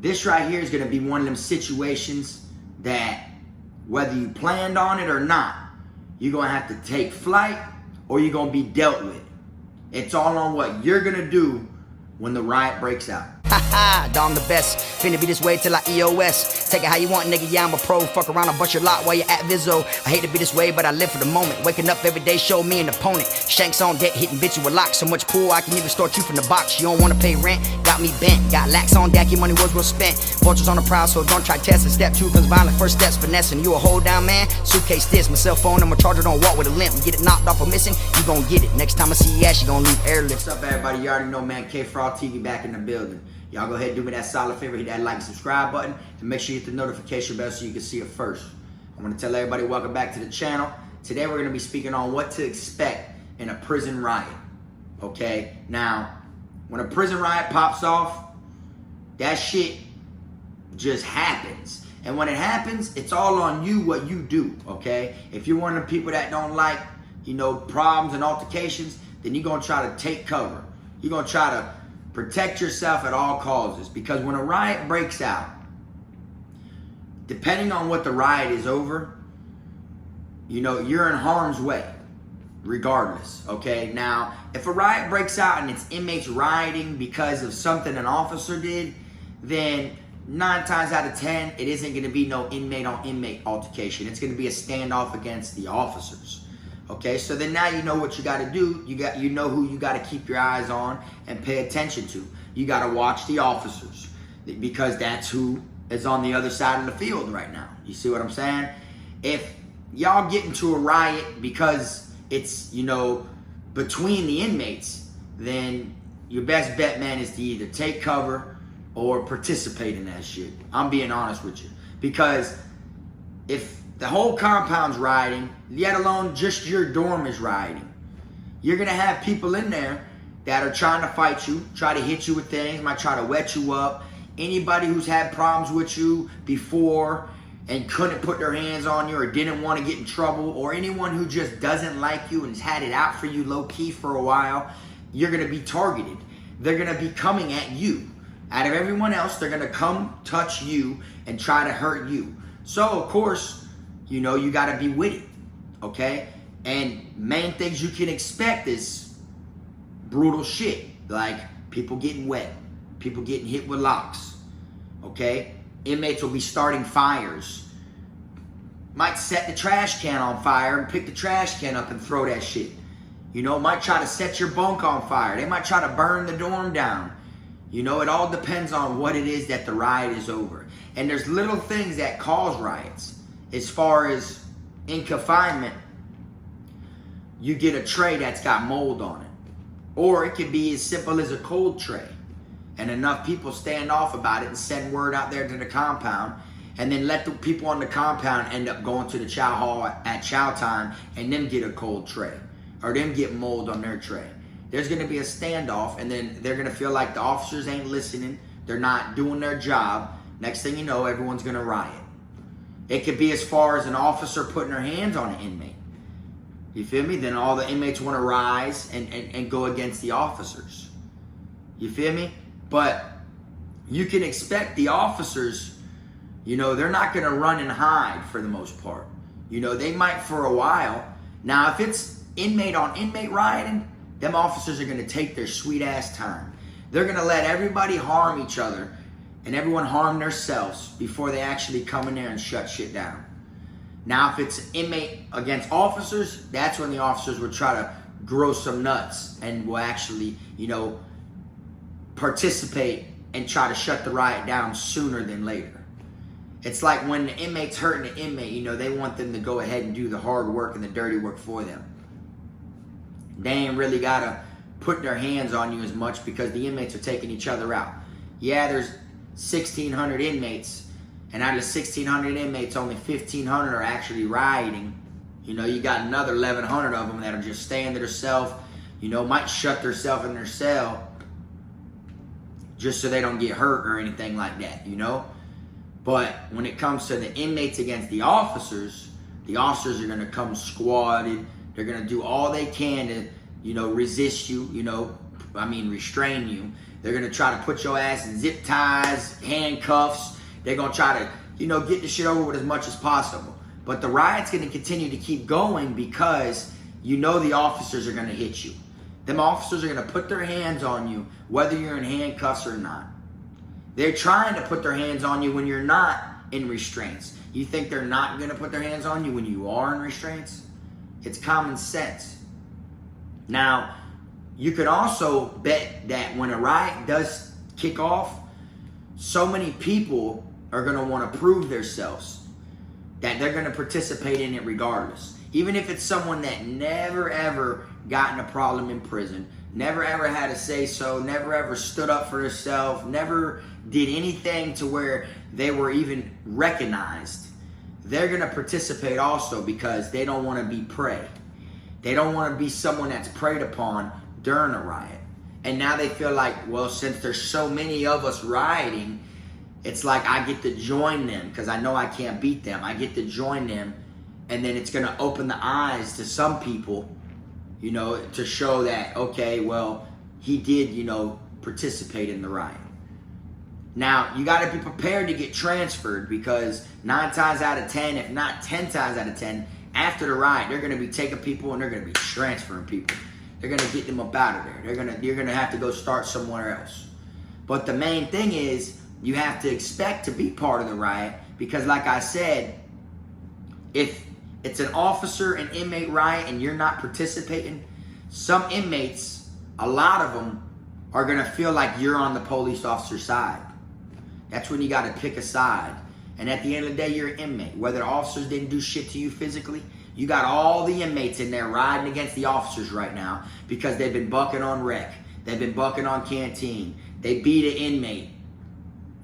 This right here is going to be one of them situations that whether you planned on it or not, you're going to have to take flight or you're going to be dealt with. It's all on what you're going to do when the riot breaks out. Haha, Dom the best. Finna be this way till I EOS. Take it how you want, nigga. Yeah, I'm a pro. Fuck around and bust your lot while you're at Vizzo. I hate to be this way, but I live for the moment. Waking up every day, show me an opponent. Shanks on deck, hitting bitches with locks. So much pool, I can even start you from the box. You don't wanna pay rent, got me bent. Got lax on deck, your money was well spent. Vultures on the prowl, so don't try testing. Step 2 comes violent, first steps finessing. You a hold down man? Suitcase this, my cell phone and my charger don't walk with a limp. Get it knocked off or missing, you gon' get it. Next time I see you ass, you gon' leave airlift. What's up, everybody? You already know, man. Kfrogtv back in the building. Y'all go ahead and do me that solid favor, hit that like and subscribe button, and make sure you hit the notification bell so you can see it first. I want to tell everybody welcome back to the channel. Today we're going to be speaking on what to expect in a prison riot. Okay, now when a prison riot pops off, that shit just happens. And when it happens, it's all on you what you do, okay? If you're one of the people that don't like, problems and altercations, then you're going to try to take cover. You're going to try to protect yourself at all causes, because when a riot breaks out, depending on what the riot is over, you're in harm's way regardless, okay? Now, if a riot breaks out and it's inmates rioting because of something an officer did, then 9 times out of 10, it isn't going to be no inmate on inmate altercation. It's going to be a standoff against the officers. Okay, so then now you know what you got to do. You know who you got to keep your eyes on and pay attention to. You got to watch the officers, because that's who is on the other side of the field right now. You see what I'm saying? If y'all get into a riot because it's, between the inmates, then your best bet, man, is to either take cover or participate in that shit. I'm being honest with you. Because if the whole compound's rioting, let alone just your dorm is rioting, you're going to have people in there that are trying to fight you, try to hit you with things, might try to wet you up. Anybody who's had problems with you before and couldn't put their hands on you or didn't want to get in trouble, or anyone who just doesn't like you and has had it out for you low-key for a while, you're going to be targeted. They're going to be coming at you. Out of everyone else, they're going to come touch you and try to hurt you. So, of course, you got to be with it, okay? And main things you can expect is brutal shit, like people getting wet, people getting hit with locks, okay? Inmates will be starting fires. Might set the trash can on fire and pick the trash can up and throw that shit. Might try to set your bunk on fire. They might try to burn the dorm down. It all depends on what it is that the riot is over. And there's little things that cause riots. As far as in confinement, you get a tray that's got mold on it. Or it could be as simple as a cold tray. And enough people stand off about it and send word out there to the compound, and then let the people on the compound end up going to the chow hall at chow time and them get a cold tray. Or them get mold on their tray. There's going to be a standoff, and then they're going to feel like the officers ain't listening. They're not doing their job. Next thing you know, everyone's going to riot. It could be as far as an officer putting their hands on an inmate. You feel me? Then all the inmates want to rise and go against the officers. You feel me? But you can expect the officers, they're not going to run and hide for the most part. They might for a while. Now, if it's inmate on inmate rioting, them officers are going to take their sweet ass time. They're going to let everybody harm each other and everyone harm themselves before they actually come in there and shut shit down. Now, if it's inmate against officers, that's when the officers will try to grow some nuts and will actually, participate and try to shut the riot down sooner than later. It's like when the inmate's hurting the inmate, they want them to go ahead and do the hard work and the dirty work for them. They ain't really got to put their hands on you as much because the inmates are taking each other out. Yeah, there's 1,600 inmates, and out of 1,600 inmates, only 1,500 are actually rioting. You got another 1,100 of them that are just staying to themselves, might shut themselves in their cell just so they don't get hurt or anything like that, But when it comes to the inmates against the officers are going to come squatted. They're going to do all they can to, resist you, restrain you. They're going to try to put your ass in zip ties, handcuffs. They're going to try to, get the shit over with as much as possible. But the riot's going to continue to keep going because the officers are going to hit you. Them officers are going to put their hands on you whether you're in handcuffs or not. They're trying to put their hands on you when you're not in restraints. You think they're not going to put their hands on you when you are in restraints? It's common sense. Now, you could also bet that when a riot does kick off, so many people are going to want to prove themselves that they're going to participate in it regardless. Even if it's someone that never ever got in a problem in prison, never ever had a say-so, never ever stood up for themselves, never did anything to where they were even recognized, they're going to participate also because they don't want to be prey. They don't want to be someone that's preyed upon during a riot. And now they feel like, well, since there's so many of us rioting, it's like I get to join them because I know I can't beat them. I get to join them, and then it's going to open the eyes to some people, to show that, okay, well, he did, participate in the riot. Now, you got to be prepared to get transferred because 9 times out of 10, if not 10 times out of 10, after the riot, they're going to be taking people and they're going to be transferring people. They're going to get them up out of there. You're going to have to go start somewhere else. But the main thing is you have to expect to be part of the riot because, like I said, if it's an officer and inmate riot and you're not participating, some inmates, a lot of them, are going to feel like you're on the police officer's side. That's when you got to pick a side. And at the end of the day, you're an inmate. Whether the officers didn't do shit to you physically, you got all the inmates in there riding against the officers right now because they've been bucking on rec. They've been bucking on canteen. They beat an inmate.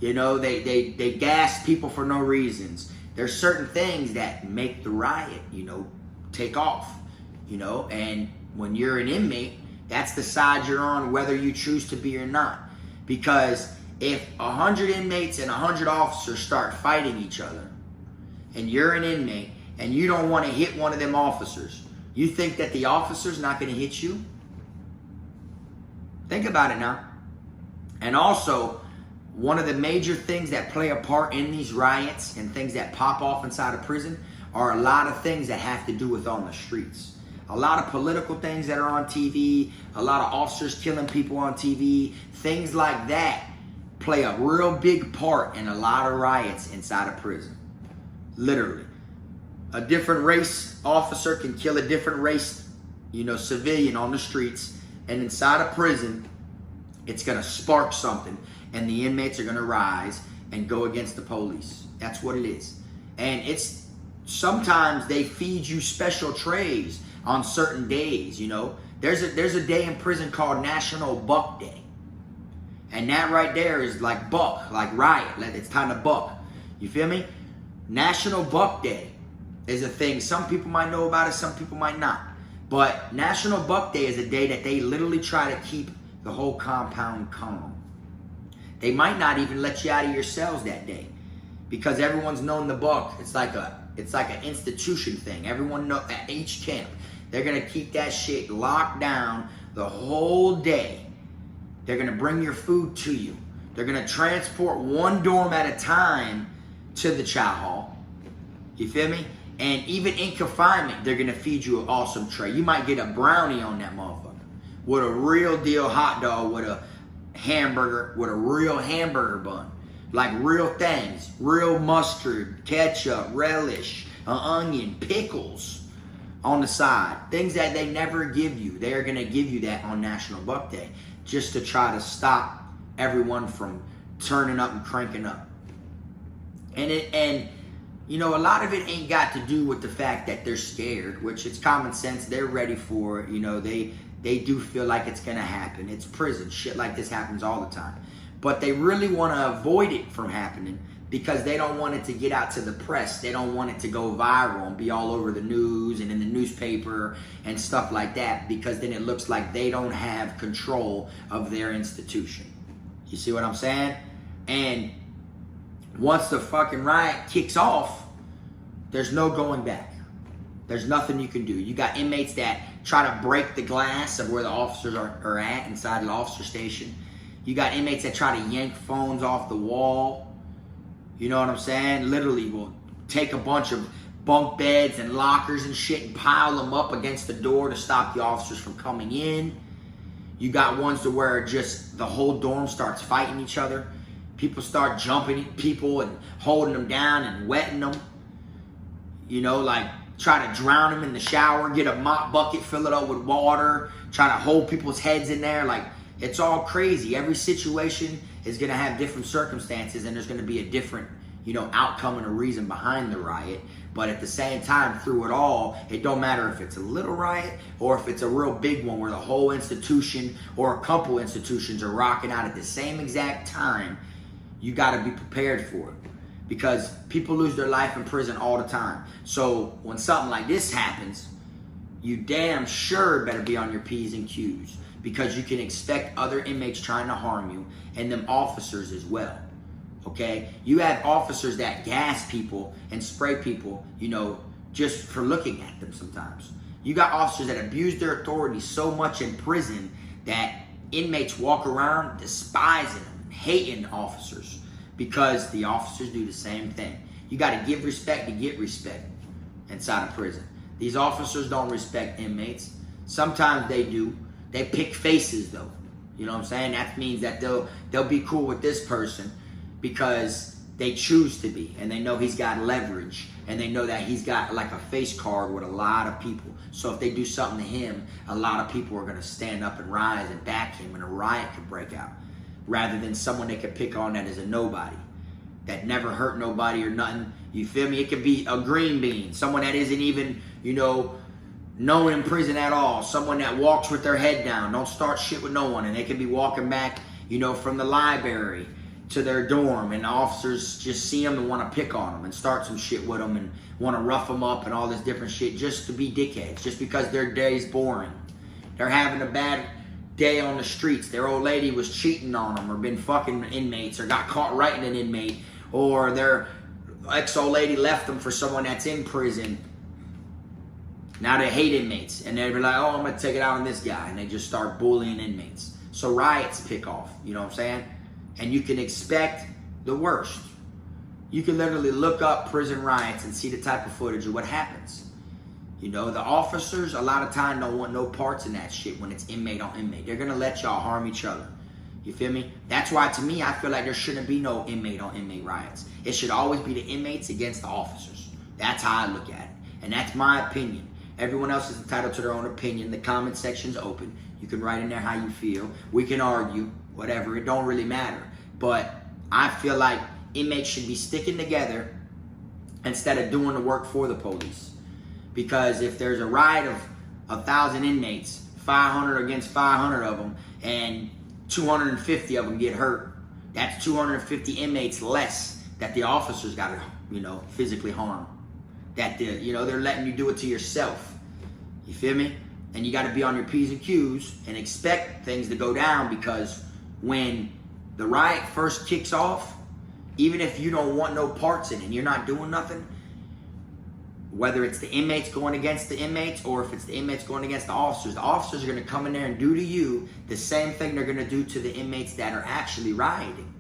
They gas people for no reasons. There's certain things that make the riot, take off, and when you're an inmate, that's the side you're on whether you choose to be or not. Because if 100 inmates and 100 officers start fighting each other, and you're an inmate, and you don't want to hit one of them officers, you think that the officer's not going to hit you? Think about it now. And also, one of the major things that play a part in these riots and things that pop off inside of prison are a lot of things that have to do with on the streets. A lot of political things that are on TV, a lot of officers killing people on TV, things like that play a real big part in a lot of riots inside of prison. Literally. A different race officer can kill a different race, civilian on the streets, and inside of prison, it's going to spark something, and the inmates are going to rise and go against the police. That's what it is. And it's sometimes they feed you special trays on certain days, There's a day in prison called National Buck Day. And that right there is like buck, like riot. It's time to buck. You feel me? National Buck Day is a thing. Some people might know about it, some people might not. But National Buck Day is a day that they literally try to keep the whole compound calm. They might not even let you out of your cells that day because everyone's known the buck. It's like an institution thing. Everyone know at each camp. They're gonna keep that shit locked down the whole day. They're gonna bring your food to you. They're gonna transport one dorm at a time to the chow hall. You feel me? And even in confinement, they're gonna feed you an awesome tray. You might get a brownie on that motherfucker with a real deal hot dog, with a hamburger, with a real hamburger bun. Like real things, real mustard, ketchup, relish, an onion, pickles on the side. Things that they never give you. They are gonna give you that on National Buck Day just to try to stop everyone from turning up and cranking up. And a lot of it ain't got to do with the fact that they're scared, which it's common sense. They're ready for it. They do feel like it's gonna happen. It's prison. Shit like this happens all the time. But they really want to avoid it from happening because they don't want it to get out to the press. They don't want it to go viral and be all over the news and in the newspaper and stuff like that, because then it looks like they don't have control of their institution. You see what I'm saying? And once the fucking riot kicks off, there's no going back. There's nothing you can do. You got inmates that try to break the glass of where the officers are at inside the officer station. You got inmates that try to yank phones off the wall. You know what I'm saying? Literally will take a bunch of bunk beds and lockers and shit and pile them up against the door to stop the officers from coming in. You got ones to where just the whole dorm starts fighting each other. People start jumping people and holding them down and wetting them. You know, like try to drown them in the shower, get a mop bucket, fill it up with water, try to hold people's heads in there. Like, it's all crazy. Every situation is going to have different circumstances, and there's going to be a different, you know, outcome and a reason behind the riot. But at the same time, through it all, it don't matter if it's a little riot or if it's a real big one where the whole institution or a couple institutions are rocking out at the same exact time. You got to be prepared for it, because people lose their life in prison all the time. So when something like this happens, you damn sure better be on your P's and Q's, because you can expect other inmates trying to harm you, and them officers as well. Okay? You have officers that gas people and spray people, you know, just for looking at them sometimes. You got officers that abuse their authority so much in prison that inmates walk around despising them, hating officers, because the officers do the same thing. You got to give respect to get respect inside of prison. These officers don't respect inmates. Sometimes they do. They pick faces though. You know what I'm saying? That means that they'll be cool with this person because they choose to be, and they know he's got leverage, and they know that he's got like a face card with a lot of people. So if they do something to him, a lot of people are going to stand up and rise and back him, and a riot could break out, rather than someone they could pick on that is a nobody, that never hurt nobody or nothing. You feel me? It could be a green bean, someone that isn't even, you know, known in prison at all, someone that walks with their head down, don't start shit with no one, and they could be walking back, you know, from the library to their dorm, and the officers just see them and want to pick on them and start some shit with them and want to rough them up and all this different shit just to be dickheads, just because their day's boring. They're having a bad day on the streets. Their old lady was cheating on them, or been fucking inmates, or got caught writing an inmate, or their ex-old lady left them for someone that's in prison. Now they hate inmates, and they're like, oh, I'm going to take it out on this guy, and they just start bullying inmates. So riots pick off, you know what I'm saying? And you can expect the worst. You can literally look up prison riots and see the type of footage of what happens. You know, the officers a lot of time don't want no parts in that shit when it's inmate on inmate. They're going to let y'all harm each other. You feel me? That's why, to me, I feel like there shouldn't be no inmate on inmate riots. It should always be the inmates against the officers. That's how I look at it. And that's my opinion. Everyone else is entitled to their own opinion. The comment section's open. You can write in there how you feel. We can argue, whatever. It don't really matter. But I feel like inmates should be sticking together instead of doing the work for the police. Because if there's a riot of 1,000 inmates, 500 against 500 of them, and 250 of them get hurt, that's 250 inmates less that the officers got to, you know, physically harm. That they're letting you do it to yourself. You feel me? And you got to be on your P's and Q's and expect things to go down, because when the riot first kicks off, even if you don't want no parts in it and you're not doing nothing, whether it's the inmates going against the inmates or if it's the inmates going against the officers are going to come in there and do to you the same thing they're going to do to the inmates that are actually rioting.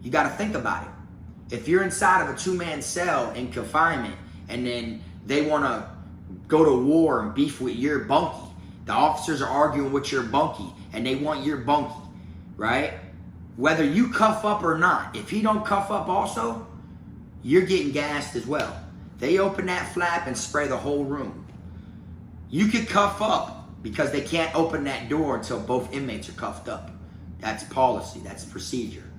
You got to think about it. If you're inside of a 2-man cell in confinement, and then they want to go to war and beef with your bunkie. The officers are arguing with your bunkie, and they want your bunkie, right? Whether you cuff up or not, if he don't cuff up also, you're getting gassed as well. They open that flap and spray the whole room. You could cuff up because they can't open that door until both inmates are cuffed up. That's policy. That's procedure.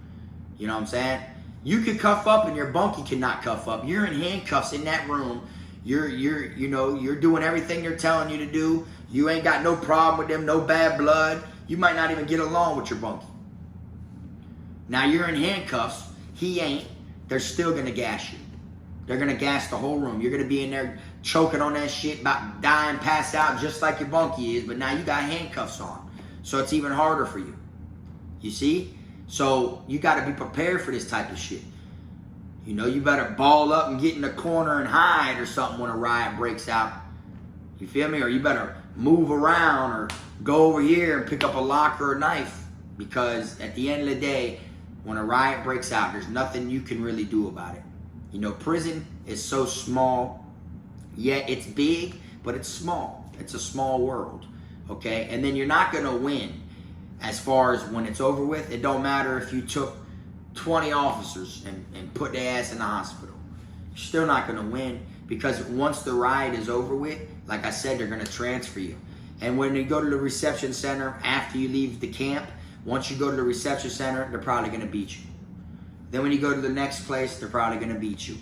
You know what I'm saying? You could cuff up and your bunkie cannot cuff up. You're in handcuffs in that room. You're doing everything they're telling you to do. You ain't got no problem with them, no bad blood. You might not even get along with your bunkie. Now you're in handcuffs. He ain't. They're still gonna gas you. They're gonna gas the whole room. You're gonna be in there choking on that shit, about dying, pass out, just like your bunkie is. But now you got handcuffs on, so it's even harder for you. You see? So you got to be prepared for this type of shit. You know, you better ball up and get in the corner and hide or something when a riot breaks out. You feel me? Or you better move around or go over here and pick up a lock or a knife. because at the end of the day, when a riot breaks out, there's nothing you can really do about it. You know, prison is so small, yet it's big, but it's small. It's a small world, okay? And then you're not gonna win as far as when it's over with. It don't matter if you took 20 officers and put their ass in the hospital. You're still not gonna win, because once the riot is over with, like I said, they're gonna transfer you. And when you go to the reception center after you leave the camp, once you go to the reception center, they're probably gonna beat you. Then when you go to the next place, they're probably gonna beat you.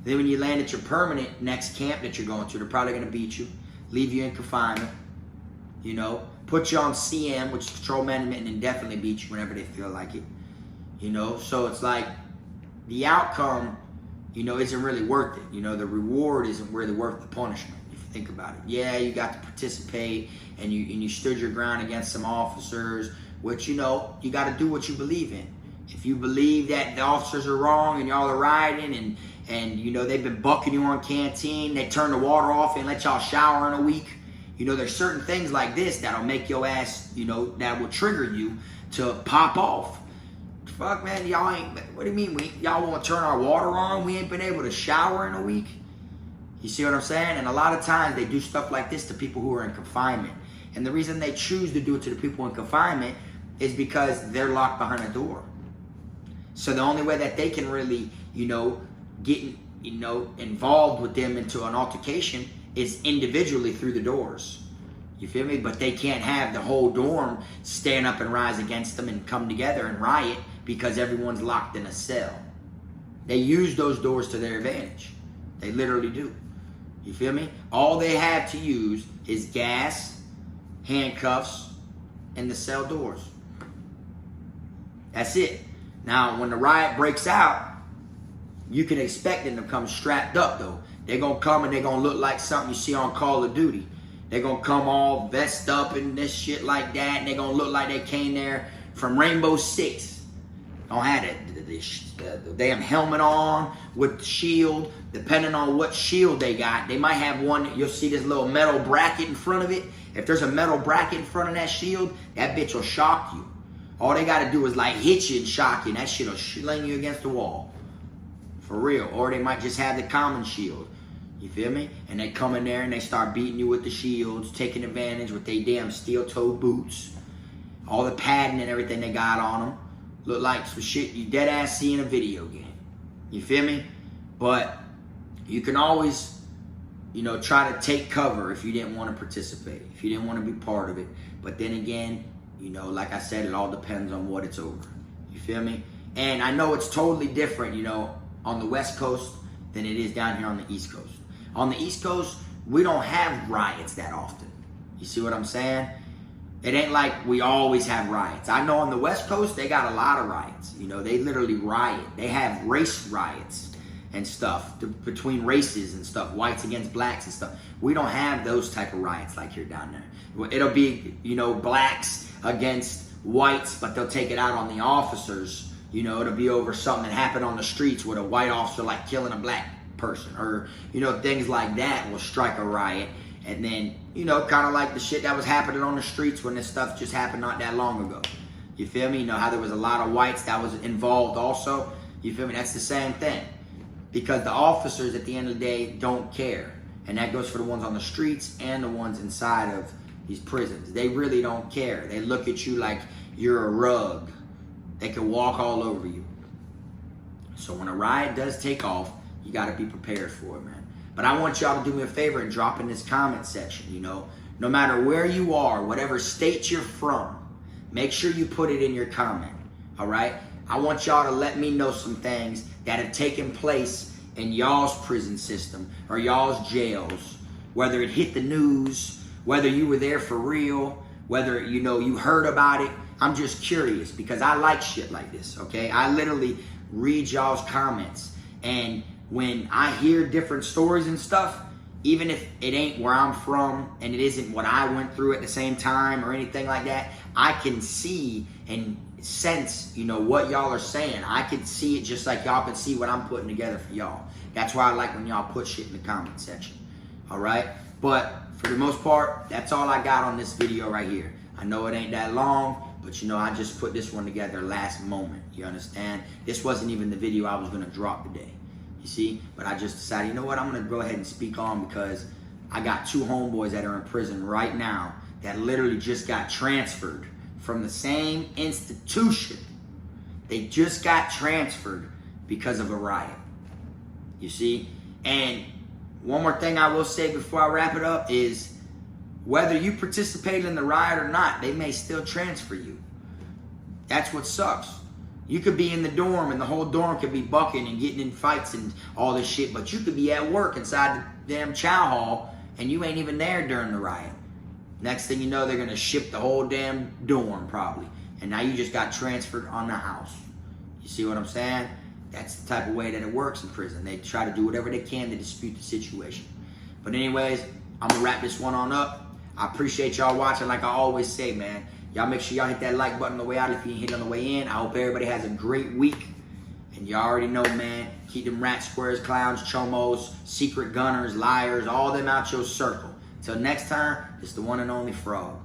Then when you land at your permanent next camp that you're going to, they're probably gonna beat you, leave you in confinement, you know, put you on CM, which is control management, and indefinitely beat you whenever they feel like it. You know, so it's like the outcome, you know, isn't really worth it. You know, the reward isn't really worth the punishment, if you think about it. Yeah, you got to participate, and you stood your ground against some officers, which, you know, you got to do what you believe in. If you believe that the officers are wrong and y'all are rioting and you know, they've been bucking you on canteen, they turn the water off and let y'all shower in a week. You know, there's certain things like this that'll make your ass, you know, that will trigger you to pop off. Fuck, man, y'all ain't, what do you mean? Y'all won't turn our water on? We ain't been able to shower in a week? You see what I'm saying? And a lot of times they do stuff like this to people who are in confinement. And the reason they choose to do it to the people in confinement is because they're locked behind a door. So the only way that they can really, you know, get, you know, involved with them into an altercation is individually through the doors. You feel me? But they can't have the whole dorm stand up and rise against them and come together and riot because everyone's locked in a cell. They use those doors to their advantage. They literally do. You feel me? All they have to use is gas, handcuffs, and the cell doors. That's it. Now, when the riot breaks out, you can expect them to come strapped up, though. They're going to come and they're going to look like something you see on Call of Duty. They're going to come all vest up and this shit like that, and they're going to look like they came there from Rainbow Six. Don't have the damn helmet on with the shield. Depending on what shield they got, they might have one. You'll see this little metal bracket in front of it. If there's a metal bracket in front of that shield, that bitch will shock you. All they got to do is like hit you and shock you, and that shit will sling you against the wall. For real. Or they might just have the common shield. You feel me? And they come in there and they start beating you with the shields, taking advantage with their damn steel-toed boots. All the padding and everything they got on them. Look like some shit you dead ass see in a video game. You feel me? But you can always, you know, try to take cover if you didn't want to participate, if you didn't want to be part of it. But then again, you know, like I said, it all depends on what it's over. You feel me? And I know it's totally different, you know, on the West Coast than it is down here on the East Coast. On the East Coast, we don't have riots that often. You see what I'm saying? It ain't like we always have riots. I know on the West Coast, they got a lot of riots. You know, they literally riot. They have race riots and stuff between races and stuff, whites against blacks and stuff. We don't have those type of riots like here down there. It'll be, you know, blacks against whites, but they'll take it out on the officers. You know, it'll be over something that happened on the streets with a white officer like killing a black person, or, you know, things like that will strike a riot. And then, you know, kind of like the shit that was happening on the streets when this stuff just happened not that long ago. You feel me? You know how there was a lot of whites that was involved also? You feel me? That's the same thing. Because the officers at the end of the day don't care. And that goes for the ones on the streets and the ones inside of these prisons. They really don't care. They look at you like you're a rug. They can walk all over you. So when a riot does take off, you got to be prepared for it, man. But I want y'all to do me a favor and drop in this comment section, you know. No matter where you are, whatever state you're from, make sure you put it in your comment, all right? I want y'all to let me know some things that have taken place in y'all's prison system or y'all's jails, whether it hit the news, whether you were there for real, whether, you know, you heard about it. I'm just curious because I like shit like this, okay? I literally read y'all's comments, and when I hear different stories and stuff, even if it ain't where I'm from and it isn't what I went through at the same time or anything like that, I can see and sense, you know, what y'all are saying. I can see it just like y'all can see what I'm putting together for y'all. That's why I like when y'all put shit in the comment section, all right? But for the most part, that's all I got on this video right here. I know it ain't that long, But you know, I just put this one together last moment. You understand? This wasn't even the video I was gonna drop today. You see? But I just decided, you know what? I'm gonna go ahead and speak on, because I got 2 homeboys that are in prison right now that literally just got transferred from the same institution. They just got transferred because of a riot. You see? And one more thing I will say before I wrap it up is, whether you participate in the riot or not, they may still transfer you. That's what sucks. You could be in the dorm and the whole dorm could be bucking and getting in fights and all this shit, but you could be at work inside the damn chow hall and you ain't even there during the riot. Next thing you know, they're gonna ship the whole damn dorm probably. And now you just got transferred on the house. You see what I'm saying? That's the type of way that it works in prison. They try to do whatever they can to dispute the situation. But anyways, I'm gonna wrap this one on up. I appreciate y'all watching. Like I always say, man, y'all make sure y'all hit that like button on the way out if you ain't hit it on the way in. I hope everybody has a great week. And y'all already know, man, keep them rat squares, clowns, chomos, secret gunners, liars, all them out your circle. Till next time, it's the one and only Frog.